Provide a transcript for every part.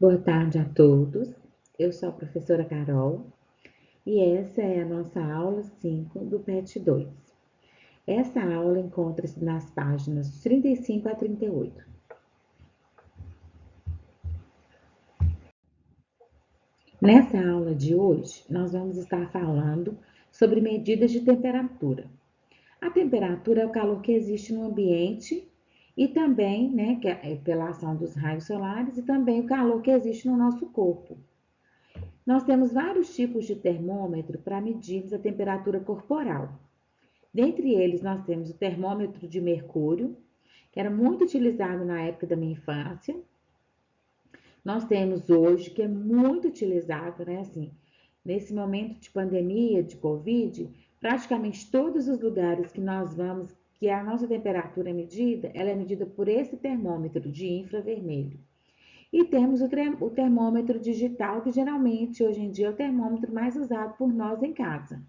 Boa tarde a todos. Eu sou a professora Carol e essa é a nossa aula 5 do PET 2. Essa aula encontra-se nas páginas 35 a 38. Nessa aula de hoje, nós vamos estar falando sobre medidas de temperatura. A temperatura é o calor que existe no ambiente e também, que é pela ação dos raios solares e também o calor que existe no nosso corpo. Nós temos vários tipos de termômetro para medirmos a temperatura corporal. Dentre eles, nós temos o termômetro de mercúrio, que era muito utilizado na época da minha infância. Nós temos hoje, que é muito utilizado, assim, nesse momento de pandemia, de Covid, praticamente todos os lugares que nós vamos, que a nossa temperatura é medida, ela é medida por esse termômetro de infravermelho. E temos o termômetro digital, que geralmente hoje em dia é o termômetro mais usado por nós em casa.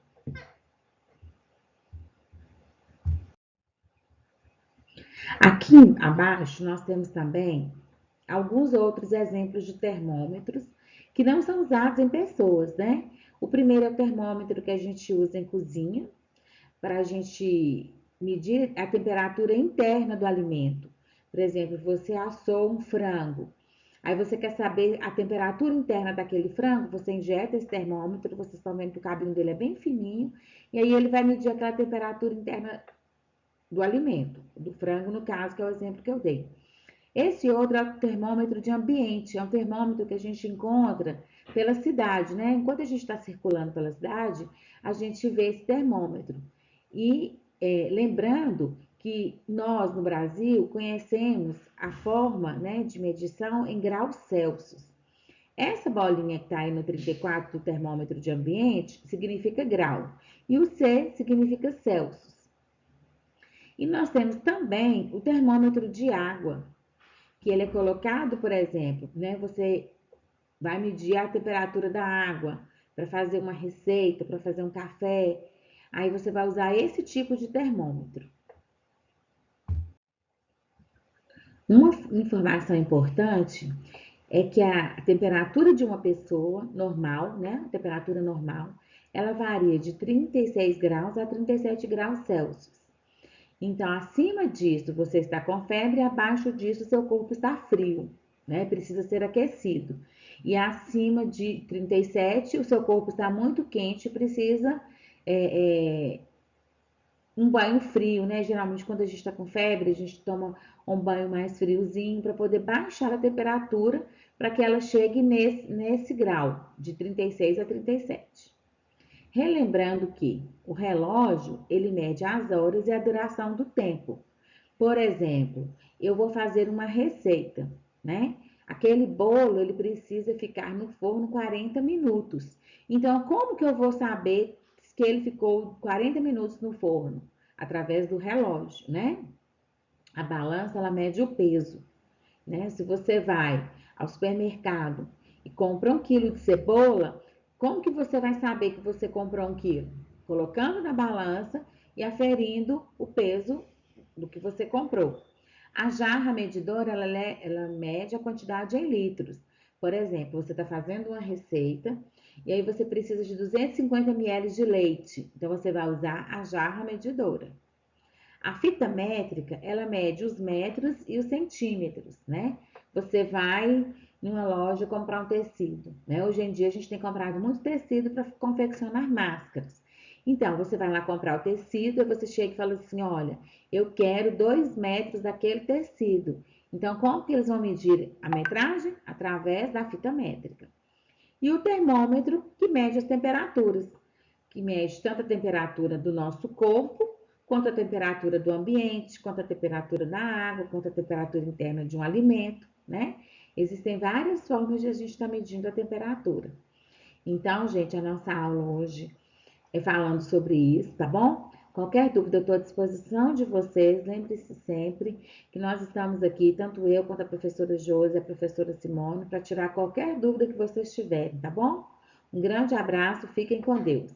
Aqui abaixo nós temos também alguns outros exemplos de termômetros que não são usados em pessoas, né? O primeiro é o termômetro que a gente usa em cozinha, para a gente medir a temperatura interna do alimento. Por exemplo, você assou um frango, aí você quer saber a temperatura interna daquele frango, você injeta esse termômetro, vocês estão vendo que o cabinho dele é bem fininho, e aí ele vai medir aquela temperatura interna do alimento, do frango no caso, que é o exemplo que eu dei. Esse outro é o termômetro de ambiente, é um termômetro que a gente encontra pela cidade, né? Enquanto a gente está circulando pela cidade, a gente vê esse termômetro. E lembrando que nós, no Brasil, conhecemos a forma, de medição em graus Celsius. Essa bolinha que está aí no 34 do termômetro de ambiente significa grau, e o C significa Celsius. E nós temos também o termômetro de água, que ele é colocado, por exemplo, você vai medir a temperatura da água para fazer uma receita, para fazer um café, aí você vai usar esse tipo de termômetro. Uma informação importante é que a temperatura de uma pessoa normal, a temperatura normal, ela varia de 36 graus a 37 graus Celsius. Então, acima disso, você está com febre, abaixo disso, seu corpo está frio, Precisa ser aquecido. E acima de 37, o seu corpo está muito quente, precisa um banho frio, Geralmente, quando a gente está com febre, a gente toma um banho mais friozinho para poder baixar a temperatura para que ela chegue nesse grau, de 36 a 37. Relembrando que o relógio, ele mede as horas e a duração do tempo. Por exemplo, eu vou fazer uma receita, Aquele bolo, ele precisa ficar no forno 40 minutos. Então, como que eu vou saber que ele ficou 40 minutos no forno? Através do relógio, A balança, ela mede o peso, Se você vai ao supermercado e compra 1 quilo de cebola, como que você vai saber que você comprou 1 quilo? Colocando na balança e aferindo o peso do que você comprou. A jarra medidora, ela mede a quantidade em litros. Por exemplo, você está fazendo uma receita e aí você precisa de 250 ml de leite. Então, você vai usar a jarra medidora. A fita métrica, ela mede os metros e os centímetros, Você vai numa loja comprar um tecido, Hoje em dia a gente tem comprado muito tecido para confeccionar máscaras. Então, você vai lá comprar o tecido e você chega e fala assim, olha, eu quero 2 metros daquele tecido. Então, como que eles vão medir a metragem? Através da fita métrica. E o termômetro, que mede as temperaturas, que mede tanto a temperatura do nosso corpo, quanto a temperatura do ambiente, quanto a temperatura da água, quanto a temperatura interna de um alimento, Existem várias formas de a gente estar medindo a temperatura. Então, gente, a nossa aula hoje é falando sobre isso, tá bom? Qualquer dúvida, eu estou à disposição de vocês. Lembre-se sempre que nós estamos aqui, tanto eu quanto a professora Josi e a professora Simone, para tirar qualquer dúvida que vocês tiverem, tá bom? Um grande abraço, fiquem com Deus.